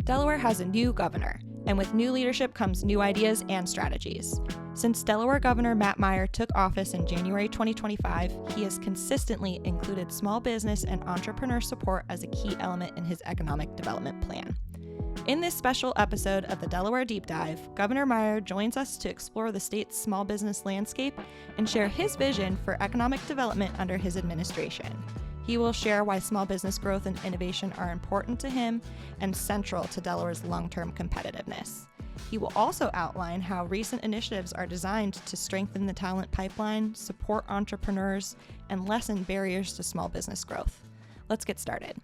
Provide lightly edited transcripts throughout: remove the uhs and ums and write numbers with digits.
Delaware has a new governor, and with new leadership comes new ideas and strategies. Since Delaware Governor Matt Meyer took office in January 2025, he has consistently included small business and entrepreneur support as a key element in his economic development plan. In this special episode of the Delaware Deep Dive, Governor Meyer joins us to explore the state's small business landscape and share his vision for economic development under his administration. He will share why small business growth and innovation are important to him and central to Delaware's long-term competitiveness. He will also outline how recent initiatives are designed to strengthen the talent pipeline, support entrepreneurs, and lessen barriers to small business growth. Let's get started.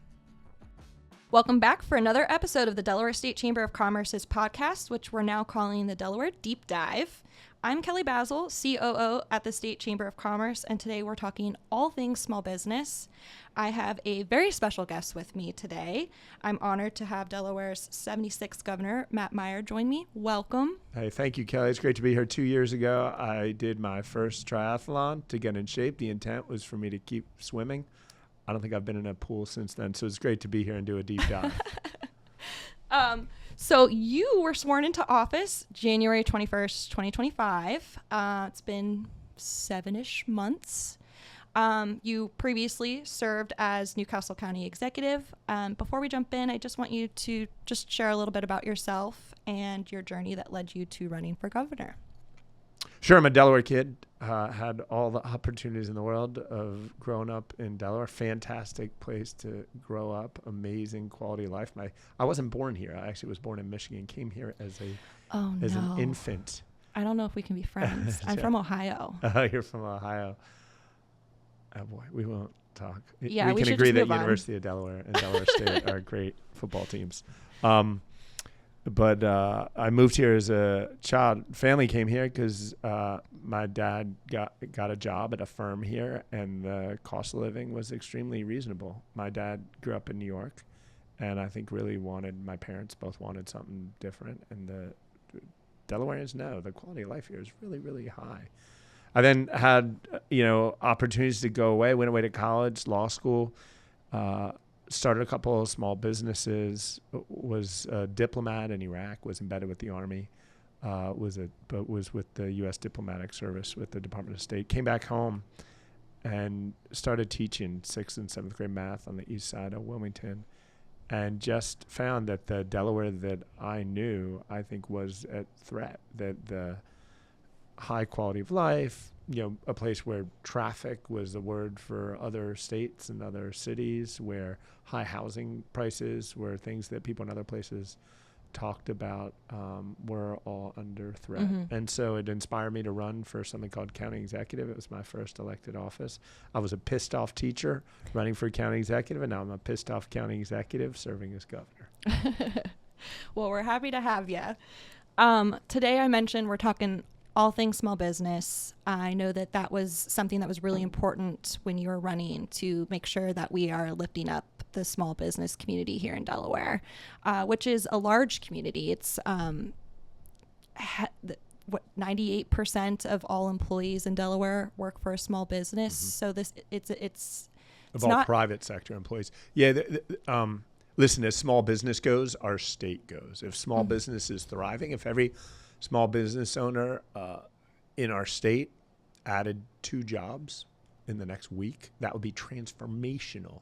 Welcome back for another episode of the Delaware State Chamber of Commerce's podcast, which we're now calling the Delaware Deep Dive. I'm Kelly Basil, COO at the State Chamber of Commerce, and today we're talking all things small business. I have a very special guest with me today. I'm honored to have Delaware's 76th Governor, Matt Meyer, join me. Welcome. Hey, thank you, Kelly. It's great to be here. 2 years ago, I did my first triathlon to get in shape. The intent was for me to keep swimming. I don't think I've been in a pool since then, so it's great to be here and do a deep dive. So you were sworn into office January 21st, 2025. It's been 7-ish months. You previously served as Newcastle County Executive. Before we jump in, I just want you to just share a little bit about yourself and your journey that led you to running for governor. Sure, I'm a Delaware kid. Had all the opportunities in the world of growing up in Delaware. Fantastic place to grow up. Amazing quality of life. I wasn't born here. I actually was born in Michigan. Came here as an infant. I don't know if we can be friends. I'm from Ohio. You're from Ohio. Oh boy, we won't talk. Yeah, we can agree that University of Delaware and Delaware State are great football teams. But I moved here as a child. Family came here because my dad got a job at a firm here, and the cost of living was extremely reasonable. My dad grew up in New York, and I think really my parents both wanted something different. And the Delawareans know the quality of life here is really, really high. I then had opportunities to go away. Went away to college, law school. Started a couple of small businesses, was a diplomat in Iraq, was embedded with the Army, was with the U.S. Diplomatic Service with the Department of State. Came back home and started teaching 6th and 7th grade math on the east side of Wilmington, and just found that the Delaware that I knew, I think, was at threat, that the high quality of life, a place where traffic was the word for other states and other cities, where high housing prices were things that people in other places talked about, were all under threat. Mm-hmm. And so it inspired me to run for something called county executive. It was my first elected office. I was a pissed off teacher running for county executive, and now I'm a pissed off county executive serving as governor. Well, we're happy to have you. Today I mentioned we're talking all things small business. I know that was something that was really important when you were running, to make sure that we are lifting up the small business community here in Delaware, which is a large community. It's 98% of all employees in Delaware work for a small business. Mm-hmm. So it's all not private sector employees. Yeah. Listen, as small business goes, our state goes. If small mm-hmm. business is thriving, if every small business owner in our state added 2 jobs in the next week, that would be transformational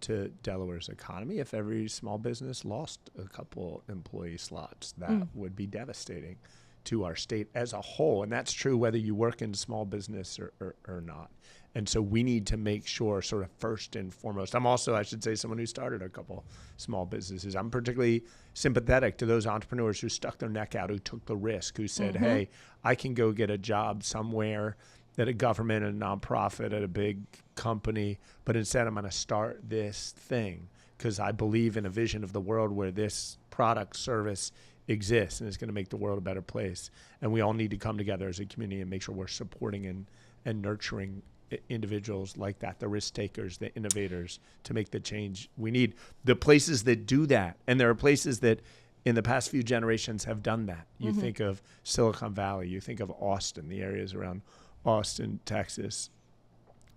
to Delaware's economy. If every small business lost a couple employee slots, that would be devastating to our state as a whole. And that's true whether you work in small business or not. And so we need to make sure, sort of first and foremost, I'm also, I should say, someone who started a couple small businesses. I'm particularly sympathetic to those entrepreneurs who stuck their neck out, who took the risk, who said, mm-hmm. hey, I can go get a job somewhere at a government, a nonprofit, at a big company, but instead I'm going to start this thing because I believe in a vision of the world where this product, service exists and is going to make the world a better place. And we all need to come together as a community and make sure we're supporting and nurturing individuals like that, the risk takers, the innovators, to make the change we need. The places that do that, and there are places that in the past few generations have done that. You mm-hmm. think of Silicon Valley, you think of Austin, the areas around Austin, Texas,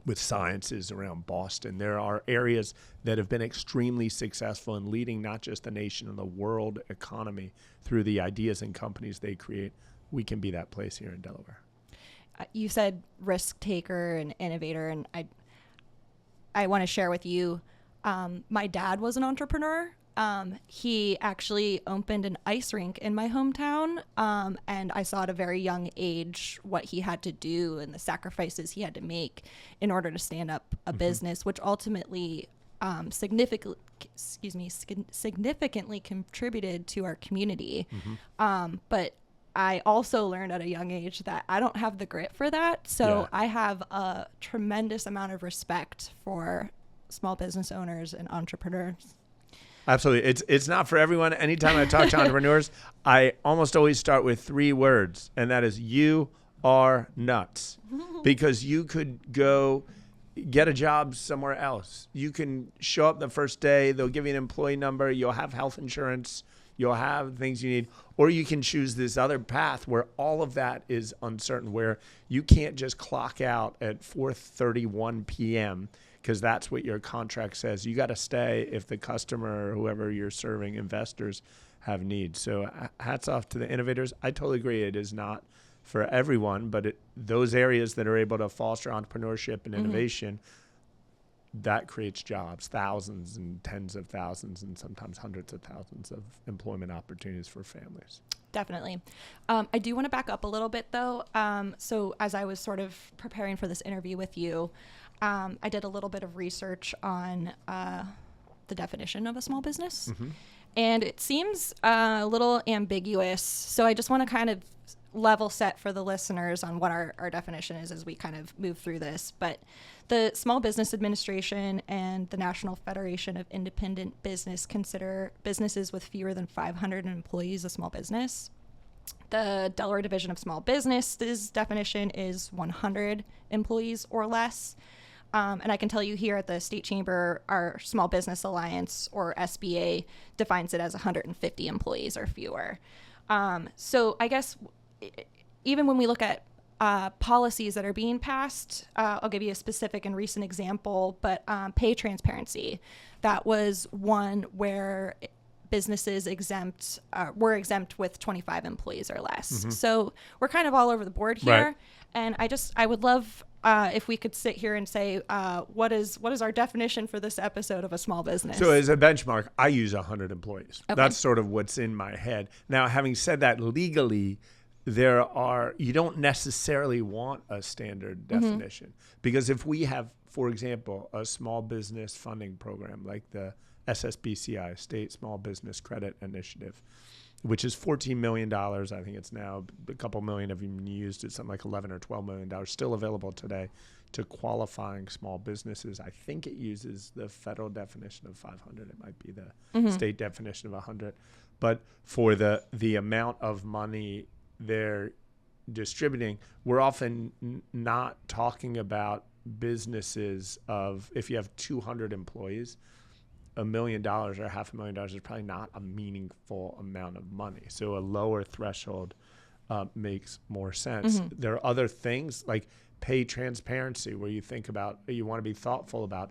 with sciences around Boston. There are areas that have been extremely successful in leading not just the nation and the world economy through the ideas and companies they create. We can be that place here in Delaware. You said risk taker and innovator, and I want to share with you, my dad was an entrepreneur. He actually opened an ice rink in my hometown, and I saw at a very young age what he had to do and the sacrifices he had to make in order to stand up a business, which ultimately significantly contributed to our community. But I also learned at a young age that I don't have the grit for that. So I have a tremendous amount of respect for small business owners and entrepreneurs. Absolutely. It's not for everyone. Anytime I talk to entrepreneurs, I almost always start with 3 words, and that is you are nuts. Because you could go get a job somewhere else. You can show up the first day. They'll give you an employee number. You'll have health insurance. You'll have things you need. Or you can choose this other path where all of that is uncertain, where you can't just clock out at 4:31 p.m. because that's what your contract says. You got to stay if the customer or whoever you're serving, investors, have needs. So hats off to the innovators. I totally agree. It is not for everyone, but those areas that are able to foster entrepreneurship and innovation, that creates jobs, thousands and tens of thousands and sometimes hundreds of thousands of employment opportunities for families. Definitely. I do want to back up a little bit, though. So as I was sort of preparing for this interview with you, I did a little bit of research on the definition of a small business. And it seems a little ambiguous. So I just want to kind of level set for the listeners on what our definition is as we kind of move through this. But the Small Business Administration and the National Federation of Independent Business consider businesses with fewer than 500 employees a small business. The Delaware Division of Small Business's definition is 100 employees or less. And I can tell you here at the State Chamber, our Small Business Alliance, or SBA, defines it as 150 employees or fewer. So I guess even when we look at policies that are being passed, I'll give you a specific and recent example, but pay transparency. That was one where businesses were exempt with 25 employees or less. So we're kind of all over the board here. Right. And I would love if we could sit here and say, what is our definition for this episode of a small business? So as a benchmark, I use 100 employees. Okay. That's sort of what's in my head. Now, having said that, legally, you don't necessarily want a standard definition. Because if we have, for example, a small business funding program like the SSBCI, State Small Business Credit Initiative, which is $14 million. I think it's now a couple million have been used. It's something like $11 or $12 million still available today to qualifying small businesses. I think it uses the federal definition of 500. It might be the state definition of 100. But for the amount of money they're distributing, we're often not talking about businesses of, if you have 200 employees, $1 million or $500,000 is probably not a meaningful amount of money. So a lower threshold makes more sense. There are other things like pay transparency, where you want to be thoughtful about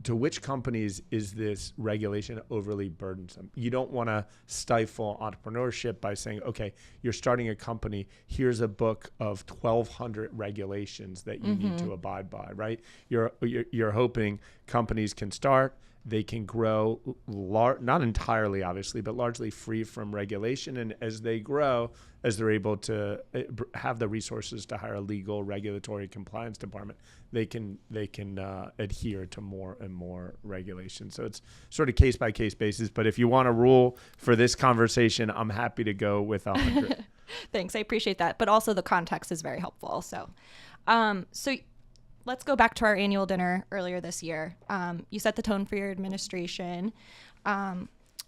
to which companies is this regulation overly burdensome. You don't want to stifle entrepreneurship by saying, okay, you're starting a company, here's a book of 1,200 regulations that you need to abide by, right? You're hoping companies can start, they can grow, not entirely, obviously, but largely free from regulation. And as they grow, as they're able to have the resources to hire a legal regulatory compliance department, they can adhere to more and more regulation. So it's sort of case-by-case basis. But if you want a rule for this conversation, I'm happy to go with 100. Thanks. I appreciate that. But also the context is very helpful. So let's go back to our annual dinner earlier this year. You set the tone for your administration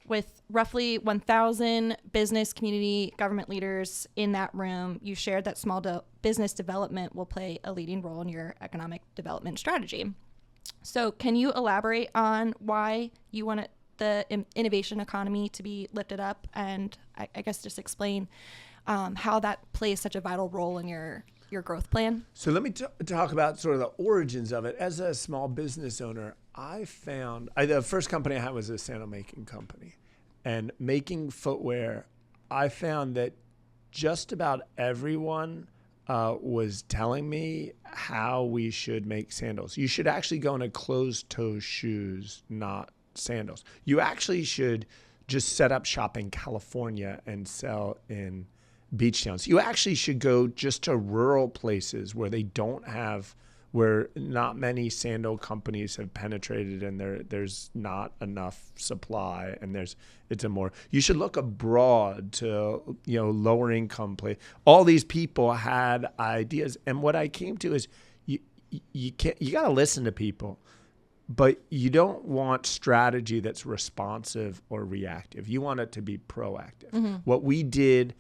with roughly 1,000 business, community, government leaders in that room. You shared that small business development will play a leading role in your economic development strategy. So can you elaborate on why you want the innovation economy to be lifted up? And I guess just explain how that plays such a vital role in your your growth plan? So let me talk about sort of the origins of it. As a small business owner, I found the first company I had was a sandal making company. And making footwear, I found that just about everyone was telling me how we should make sandals. You should actually go into closed-toe shoes, not sandals. You actually should just set up shop in California and sell in beach towns. You actually should go just to rural places where where not many sandal companies have penetrated, and there's not enough supply, and you should look abroad to lower income place. All these people had ideas, and what I came to is you got to listen to people, but you don't want strategy that's responsive or reactive. You want it to be proactive. Mm-hmm. What we did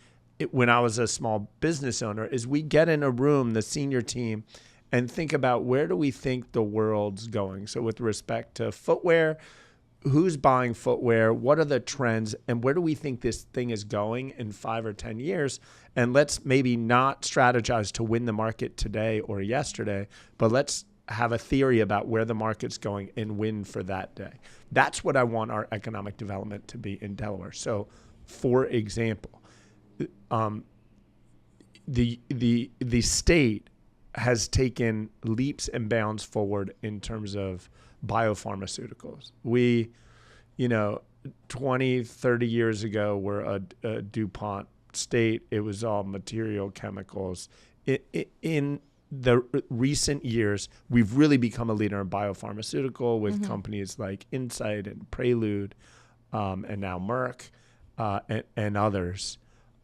when I was a small business owner is we get in a room, the senior team, and think about where do we think the world's going. So with respect to footwear, who's buying footwear? What are the trends? And where do we think this thing is going in 5 or 10 years? And let's maybe not strategize to win the market today or yesterday, but let's have a theory about where the market's going and win for that day. That's what I want our economic development to be in Delaware. So for example, the state has taken leaps and bounds forward in terms of biopharmaceuticals. We, 20, 30 years ago, were a DuPont state. It was all material chemicals. In the recent years, we've really become a leader in biopharmaceutical with companies like Incyte and Prelude, and now Merck, and others.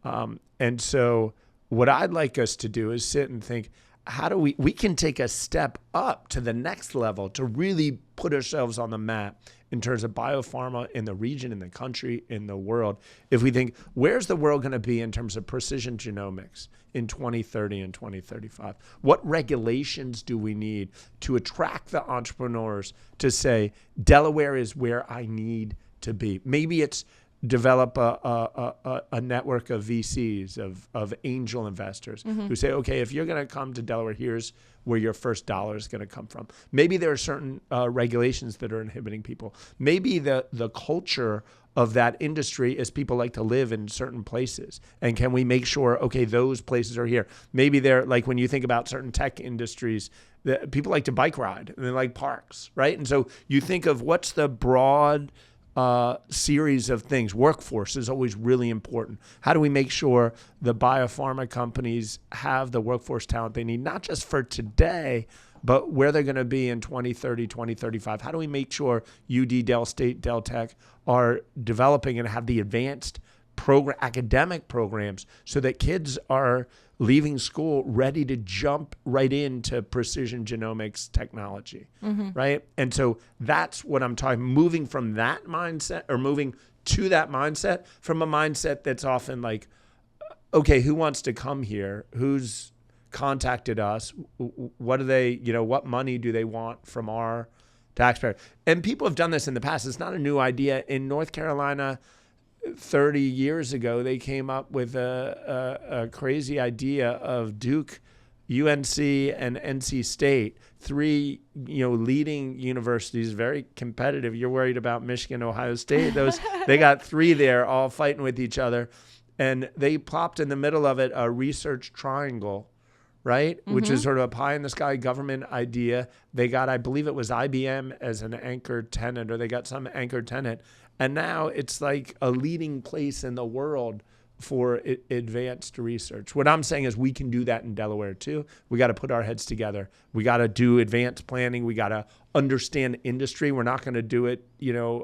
And so what I'd like us to do is sit and think, how do we can take a step up to the next level to really put ourselves on the map in terms of biopharma in the region, in the country, in the world. If we think, where's the world going to be in terms of precision genomics in 2030 and 2035? What regulations do we need to attract the entrepreneurs to say, Delaware is where I need to be? Maybe it's develop a network of VCs, of angel investors who say, okay, if you're going to come to Delaware, here's where your first dollar is going to come from. Maybe there are certain regulations that are inhibiting people. Maybe the culture of that industry is people like to live in certain places. And can we make sure, okay, those places are here? Maybe they're like when you think about certain tech industries, people like to bike ride and they like parks, right? And so you think of what's the broad series of things. Workforce is always really important. How do we make sure the biopharma companies have the workforce talent they need, not just for today, but where they're going to be in 2030, 2035? How do we make sure UD, Del State, Del Tech are developing and have the advanced academic programs so that kids are leaving school ready to jump right into precision genomics technology, right? And so that's what I'm talking, moving from that mindset, or moving to that mindset from a mindset that's often like, okay, who wants to come here? Who's contacted us? What do they, what money do they want from our taxpayer? And people have done this in the past. It's not a new idea. In North Carolina, 30 years ago, they came up with a crazy idea of Duke, UNC, and NC State, three leading universities, very competitive. You're worried about Michigan, Ohio State. They got three there, all fighting with each other, and they plopped in the middle of it a research triangle, right? Which is sort of a pie in the sky government idea. They got, I believe it was IBM as an anchor tenant, or they got some anchor tenant. And now it's like a leading place in the world for advanced research. What I'm saying is we can do that in Delaware too. We got to put our heads together. We got to do advanced planning. We got to understand industry. We're not going to do it,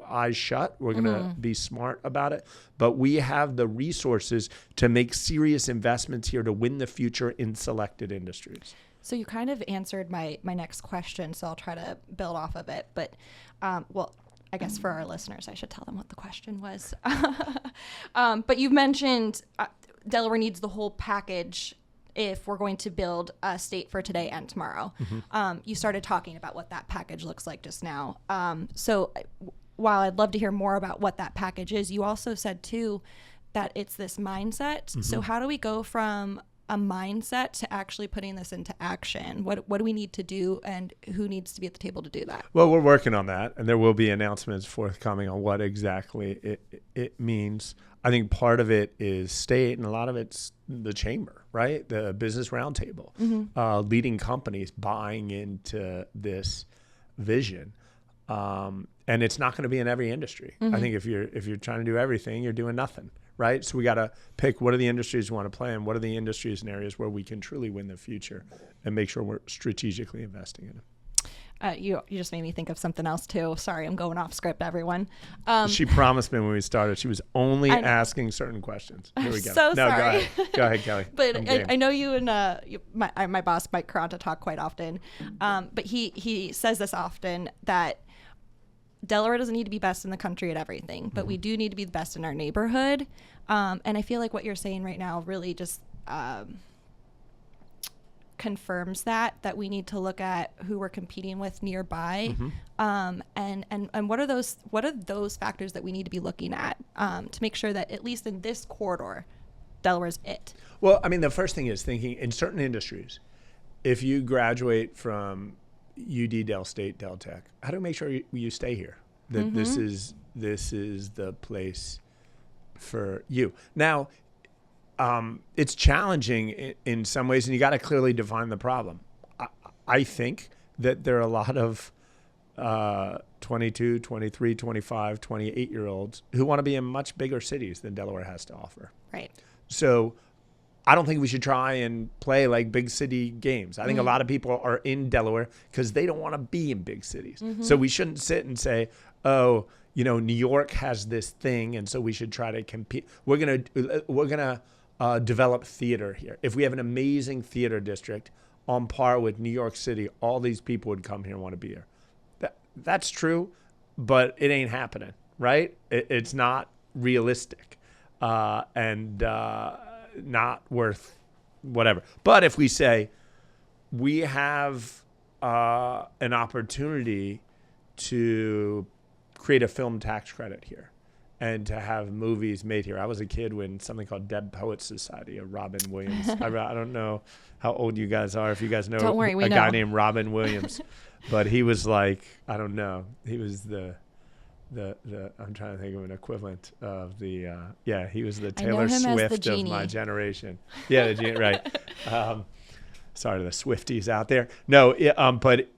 eyes shut. We're going to be smart about it. But we have the resources to make serious investments here to win the future in selected industries. So you kind of answered my next question, so I'll try to build off of it. But, I guess for our listeners, I should tell them what the question was. But you mentioned Delaware needs the whole package if we're going to build a state for today and tomorrow. You started talking about what that package looks like just now. So while I'd love to hear more about what that package is, you also said, too, that it's this mindset. So how do we go from a mindset to actually putting this into action? What do we need to do, and who needs to be at the table to do that? Well, we're working on that, and there will be announcements forthcoming on what exactly it means. I think part of it is state, and a lot of it's the chamber, right? The business roundtable, leading companies buying into this vision. And it's not going to be in every industry. I think if you're trying to do everything, you're doing nothing, right? So we got to pick what are the industries we want to play in, what are the industries and areas where we can truly win the future, and make sure we're strategically investing in it. You just made me think of something else too. Sorry, I'm going off script, everyone. She promised me when we started she was only asking certain questions. Here we go. So no, sorry. Go ahead, Kelly. But I know you and my boss Mike Caranta talk quite often. But he says this often, that Delaware doesn't need to be best in the country at everything, but we do need to be the best in our neighborhood. And I feel like what you're saying right now really just confirms that we need to look at who we're competing with nearby, and what are those factors that we need to be looking at to make sure that at least in this corridor, Delaware's it. Well, I mean, the first thing is thinking in certain industries, if you graduate from UD, Del State, Del Tech, how do we make sure you stay here? That this is the place for you. Now, it's challenging in some ways, and you got to clearly define the problem. I think that there are a lot of 22, 23, 25, 28-year-olds who want to be in much bigger cities than Delaware has to offer. Right. So I don't think we should try and play like big city games. I think a lot of people are in Delaware because they don't want to be in big cities. So we shouldn't sit and say, oh, New York has this thing, and so we should try to compete. We're gonna develop theater here. If we have an amazing theater district on par with New York City, all these people would come here and want to be here. That's true, but it ain't happening, right? It's not realistic, and not worth whatever. But if we say we have an opportunity to create a film tax credit here and to have movies made here. I was a kid when something called Dead Poets Society of Robin Williams. I don't know how old you guys are, if you guys know a guy named Robin Williams. But he was like, I don't know. He was the I'm trying to think of an equivalent of he was the Taylor Swift of my generation. Yeah, right. Sorry to the Swifties out there. No, but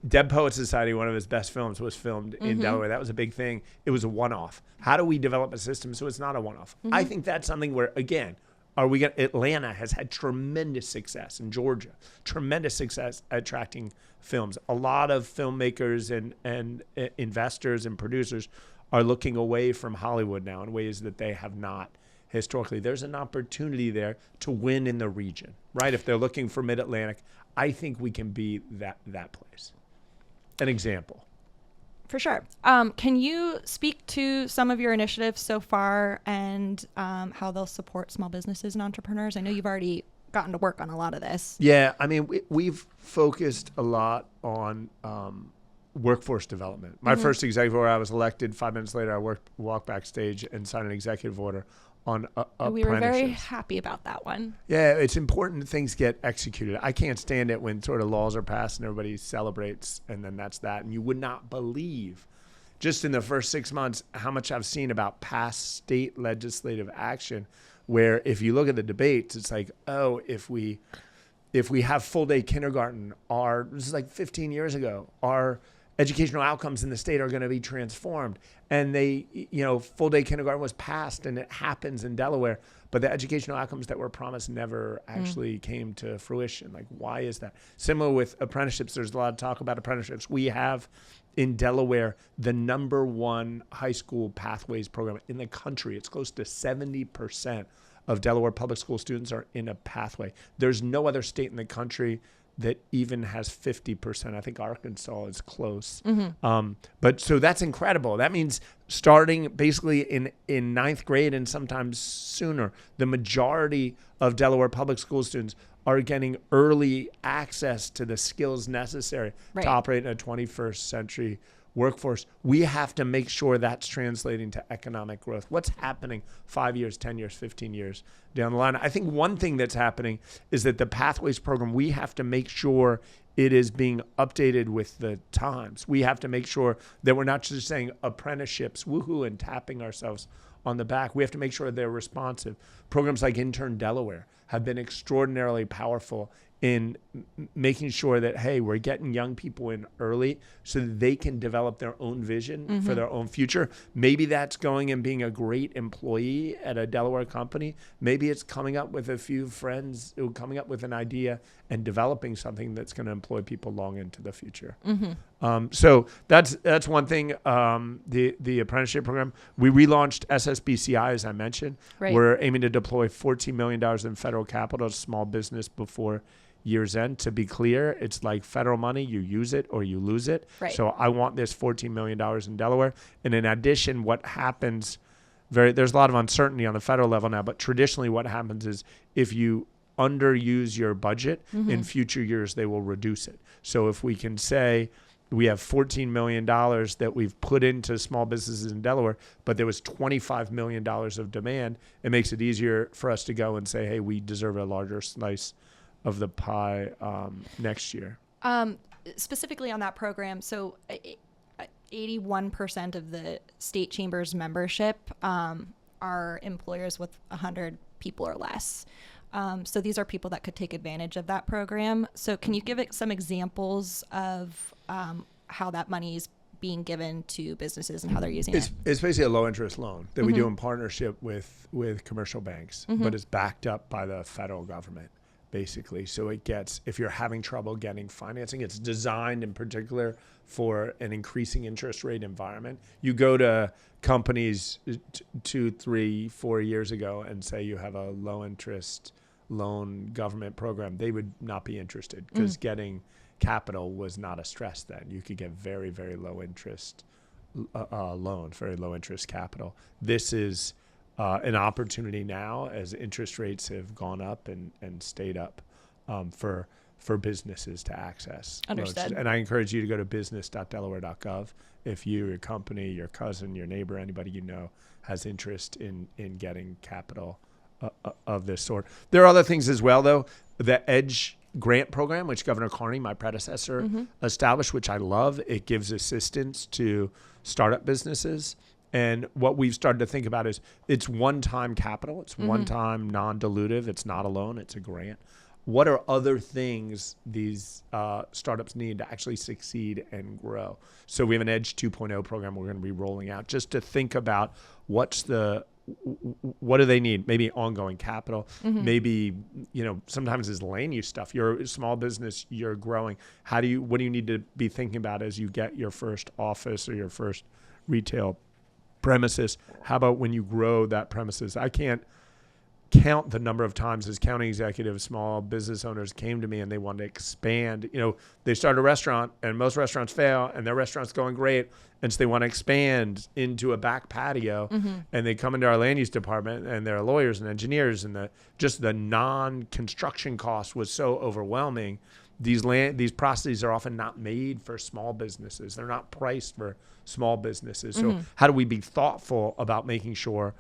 Dead Poets Society, one of his best films, was filmed in Delaware. That was a big thing. It was a one-off. How do we develop a system so it's not a one-off? I think that's something where, again, Atlanta has had tremendous success, in Georgia, tremendous success attracting films. A lot of filmmakers and investors and producers are looking away from Hollywood now in ways that they have not historically. There's an opportunity there to win in the region, right? If they're looking for Mid-Atlantic, I think we can be that place. An example. For sure. Can you speak to some of your initiatives so far and how they'll support small businesses and entrepreneurs? I know you've already gotten to work on a lot of this. Yeah, I mean, we've focused a lot on workforce development. My first executive order, I was elected. 5 minutes later, I walked backstage and signed an executive order on apprenticeships. We were very happy about that one. Yeah, it's important that things get executed. I can't stand it when sort of laws are passed and everybody celebrates and then that's that. And you would not believe, just in the first 6 months, how much I've seen about past state legislative action where if you look at the debates, it's like, oh, if we have full day kindergarten, this is like 15 years ago, our educational outcomes in the state are going to be transformed. And full day kindergarten was passed and it happens in Delaware, but the educational outcomes that were promised never actually came to fruition. Like, why is that? Similar with apprenticeships, there's a lot of talk about apprenticeships. We have in Delaware the #1 high school pathways program in the country. It's close to 70% of Delaware public school students are in a pathway. There's no other state in the country that even has 50%. I think Arkansas is close. But so that's incredible. That means starting basically in ninth grade and sometimes sooner, the majority of Delaware public school students are getting early access to the skills necessary to operate in a 21st century workforce, we have to make sure that's translating to economic growth. What's happening 5 years, 10 years, 15 years down the line? I think one thing that's happening is that the Pathways program, we have to make sure it is being updated with the times. We have to make sure that we're not just saying apprenticeships, woohoo, and tapping ourselves on the back. We have to make sure they're responsive. Programs like Intern Delaware have been extraordinarily powerful in making sure that, hey, we're getting young people in early so that they can develop their own vision for their own future. Maybe that's going and being a great employee at a Delaware company. Maybe it's coming up with a few friends, coming up with an idea and developing something that's going to employ people long into the future. So that's one thing. The apprenticeship program, we relaunched SSBCI, as I mentioned. Right. We're aiming to deploy $14 million in federal capital to small business before year's end. To be clear, it's like federal money. You use it or you lose it. Right. So I want this $14 million in Delaware. And in addition, what happens, there's a lot of uncertainty on the federal level now, but traditionally what happens is if you underuse your budget, in future years, they will reduce it. So if we can say we have $14 million that we've put into small businesses in Delaware, but there was $25 million of demand, it makes it easier for us to go and say, hey, we deserve a larger slice of the pie next year. Specifically on that program, so 81% of the state chamber's membership are employers with 100 people or less. So these are people that could take advantage of that program. So can you give it some examples of how that money is being given to businesses and how they're using it? It's basically a low interest loan that we do in partnership with commercial banks, but it's backed up by the federal government, basically. So it gets, if you're having trouble getting financing, it's designed in particular for an increasing interest rate environment. You go to companies 2, 3, 4 years ago and say you have a low interest loan government program, they would not be interested because getting capital was not a stress then. You could get very, very low interest loans, very low interest capital. This is an opportunity now as interest rates have gone up and stayed up for businesses to access. Understood. And I encourage you to go to business.delaware.gov if you, your company, your cousin, your neighbor, anybody you know has interest in getting capital of this sort. There are other things as well, though. The EDGE grant program, which Governor Carney, my predecessor, established, which I love. It gives assistance to startup businesses. And what we've started to think about is it's one-time capital. It's one-time non-dilutive. It's not a loan. It's a grant. What are other things these startups need to actually succeed and grow? So we have an EDGE 2.0 program we're going to be rolling out just to think about what do they need? Maybe ongoing capital. Maybe, sometimes it's land use stuff. You're a small business, you're growing. What do you need to be thinking about as you get your first office or your first retail premises? How about when you grow that premises? I can't count the number of times as county executive, small business owners came to me and they wanted to expand. They start a restaurant and most restaurants fail and their restaurant's going great. And so they want to expand into a back patio and they come into our land use department and they're lawyers and engineers and the non-construction cost was so overwhelming. These processes are often not made for small businesses. They're not priced for small businesses. So how do we be thoughtful about making sure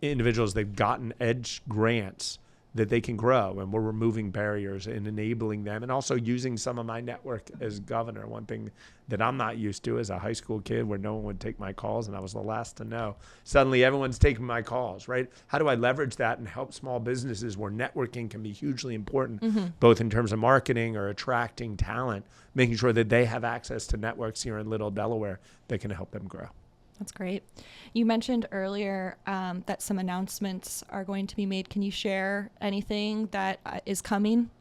individuals, they've gotten EDGE grants that they can grow, and we're removing barriers and enabling them, and also using some of my network as governor. One thing that I'm not used to as a high school kid where no one would take my calls and I was the last to know. Suddenly everyone's taking my calls, right? How do I leverage that and help small businesses where networking can be hugely important, both in terms of marketing or attracting talent, making sure that they have access to networks here in Little Delaware that can help them grow. That's great. You mentioned earlier that some announcements are going to be made. Can you share anything that is coming?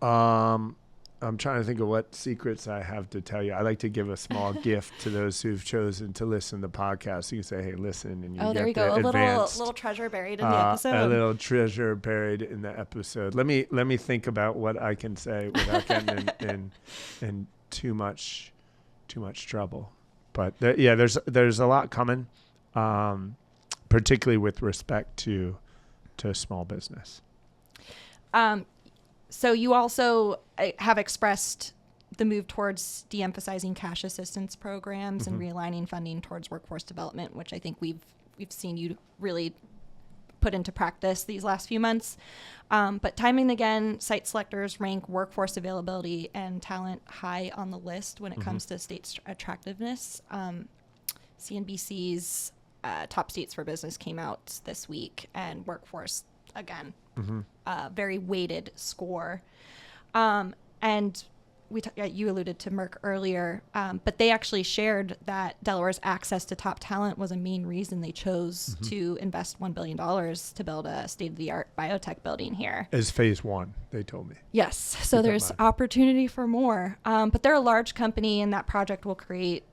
I'm trying to think of what secrets I have to tell you. I like to give a small gift to those who've chosen to listen to the podcast. You can say, hey, listen, and you there you go. A little treasure buried in the episode. A little treasure buried in the episode. Let me think about what I can say without getting in too much trouble. But there's a lot coming, particularly with respect to small business. So you also have expressed the move towards de-emphasizing cash assistance programs and realigning funding towards workforce development, which I think we've seen you really put into practice these last few months. But time and again, site selectors rank workforce availability and talent high on the list when it comes to state attractiveness. CNBC's top states for business came out this week, and workforce, again, very weighted score. And you alluded to Merck earlier, but they actually shared that Delaware's access to top talent was a main reason they chose to invest $1 billion to build a state-of-the-art biotech building here. As phase one, they told me. Yes, so there's opportunity for more. But they're a large company, and that project will create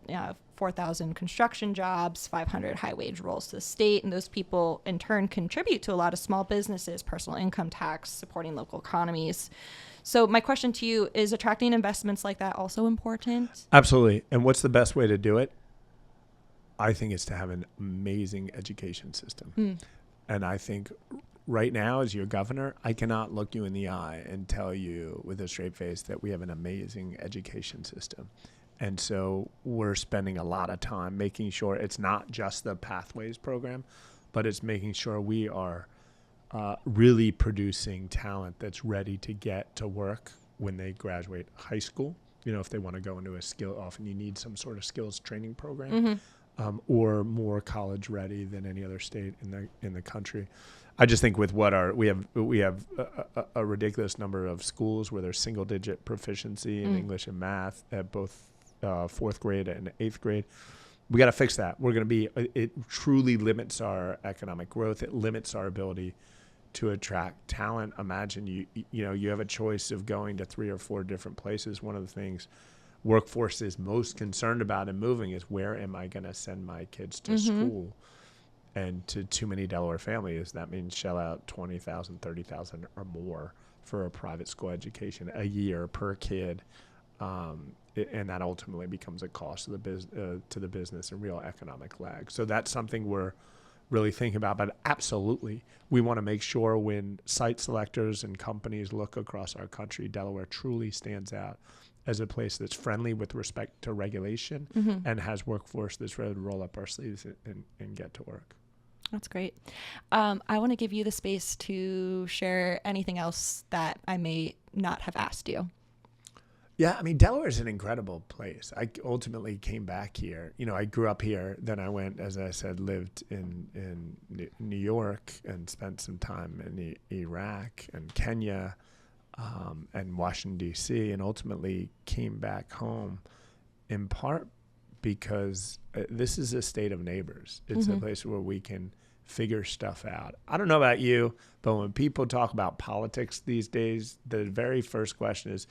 4,000 construction jobs, 500 high-wage roles to the state, and those people in turn contribute to a lot of small businesses, personal income tax, supporting local economies. So my question to you is, attracting investments like that also important? Absolutely. And what's the best way to do it? I think it's to have an amazing education system. And I think right now, as your governor, I cannot look you in the eye and tell you with a straight face that we have an amazing education system. And so we're spending a lot of time making sure it's not just the Pathways program, but it's making sure we are really producing talent that's ready to get to work when they graduate high school. If they want to go into a skill, often you need some sort of skills training program, or more college ready than any other state in the country. I just think with what we have a ridiculous number of schools where there's single digit proficiency in English and math at both fourth grade and eighth grade. We got to fix that. It truly limits our economic growth. It limits our ability to attract talent. Imagine you have a choice of going to 3 or 4 different places. One of the things workforce is most concerned about in moving is, where am I going to send my kids to school? And to too many Delaware families, that means shell out $20,000, $30,000 or more for a private school education a year per kid. And that ultimately becomes a cost to the business and real economic lag. So that's something we're really thinking about. But absolutely, we want to make sure when site selectors and companies look across our country, Delaware truly stands out as a place that's friendly with respect to regulation and has workforce that's ready to roll up our sleeves and get to work. That's great. I want to give you the space to share anything else that I may not have asked you. Yeah, I mean, Delaware is an incredible place. I ultimately came back here. I grew up here. Then I went, as I said, lived in New York and spent some time in Iraq and Kenya and Washington, D.C., and ultimately came back home in part because this is a state of neighbors. It's a place where we can figure stuff out. I don't know about you, but when people talk about politics these days, the very first question is,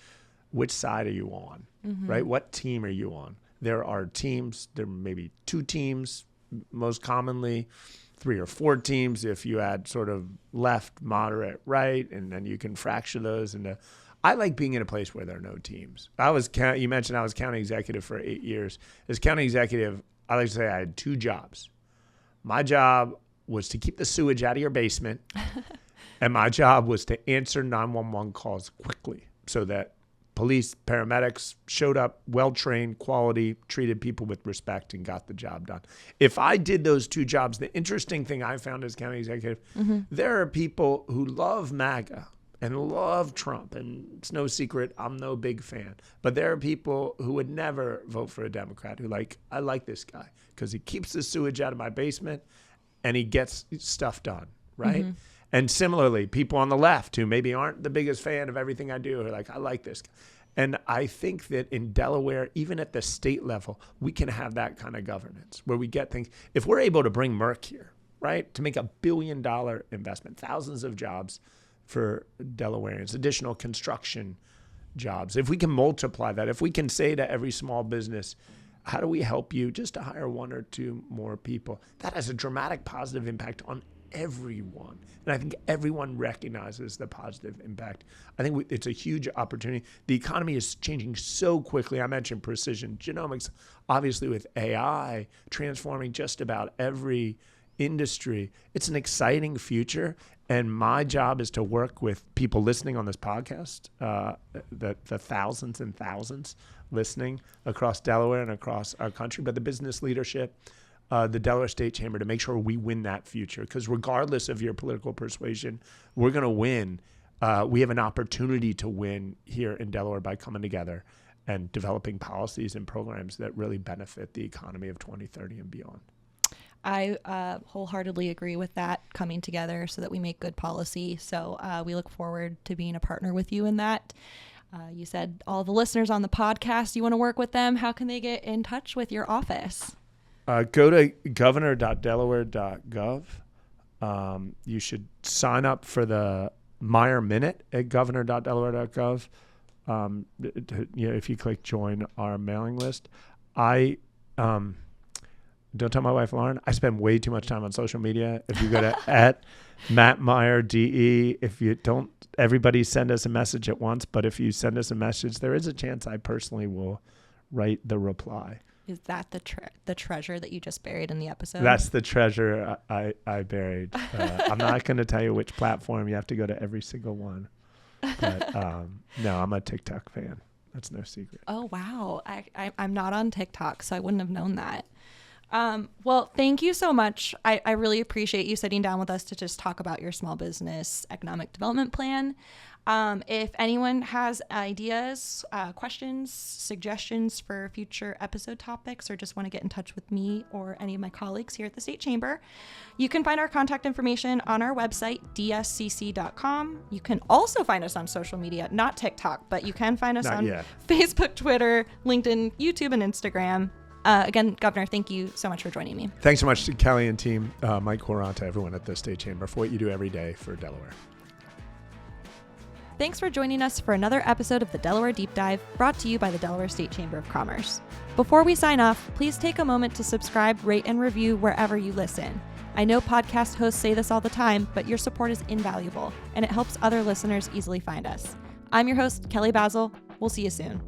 which side are you on, right? What team are you on? There are teams, there may be 2 teams, most commonly 3 or 4 teams if you add sort of left, moderate, right, and then you can fracture those into. I like being in a place where there are no teams. You mentioned I was county executive for 8 years. As county executive, I like to say I had 2 jobs. My job was to keep the sewage out of your basement, and my job was to answer 911 calls quickly so that police, paramedics showed up, well-trained, quality, treated people with respect, and got the job done. If I did those 2 jobs, the interesting thing I found as county executive, there are people who love MAGA and love Trump, and it's no secret I'm no big fan. But there are people who would never vote for a Democrat who I like this guy because he keeps the sewage out of my basement and he gets stuff done, right? And similarly, people on the left who maybe aren't the biggest fan of everything I do are I like this guy. And I think that in Delaware, even at the state level, we can have that kind of governance where we get things. If we're able to bring Merck here, right, to make $1 billion investment, thousands of jobs for Delawareans, additional construction jobs, if we can multiply that, if we can say to every small business, how do we help you just to hire 1 or 2 more people, that has a dramatic positive impact on everyone. And I think everyone recognizes the positive impact. I think it's a huge opportunity. The economy is changing so quickly. I mentioned precision genomics, obviously with AI transforming just about every industry. It's an exciting future. And my job is to work with people listening on this podcast, the thousands and thousands listening across Delaware and across our country, but the business leadership, the Delaware State Chamber, to make sure we win that future. Because regardless of your political persuasion, we're going to win. We have an opportunity to win here in Delaware by coming together and developing policies and programs that really benefit the economy of 2030 and beyond. I wholeheartedly agree with that, coming together so that we make good policy. So we look forward to being a partner with you in that. You said all the listeners on the podcast, you want to work with them. How can they get in touch with your office? Go to governor.delaware.gov. You should sign up for the Meyer Minute at governor.delaware.gov. If you click join our mailing list. Don't tell my wife, Lauren, I spend way too much time on social media. If you go to at Matt Meyer DE, if you don't, everybody send us a message at once. But if you send us a message, there is a chance I personally will write the reply. Is that the treasure that you just buried in the episode? That's the treasure I buried. I'm not going to tell you which platform. You have to go to every single one. But no, I'm a TikTok fan. That's no secret. Oh, wow. I'm not on TikTok, so I wouldn't have known that. Well, thank you so much. I really appreciate you sitting down with us to just talk about your small business economic development plan. If anyone has ideas, questions, suggestions for future episode topics, or just want to get in touch with me or any of my colleagues here at the State Chamber, you can find our contact information on our website, dscc.com. You can also find us on social media, not TikTok, but you can find us on Facebook, Twitter, LinkedIn, YouTube, and Instagram. Again, Governor, thank you so much for joining me. Thanks so much to Kelly and team, Mike Quaranta, everyone at the State Chamber, for what you do every day for Delaware. Thanks for joining us for another episode of the Delaware Deep Dive, brought to you by the Delaware State Chamber of Commerce. Before we sign off, please take a moment to subscribe, rate, and review wherever you listen. I know podcast hosts say this all the time, but your support is invaluable, and it helps other listeners easily find us. I'm your host, Kelly Basil. We'll see you soon.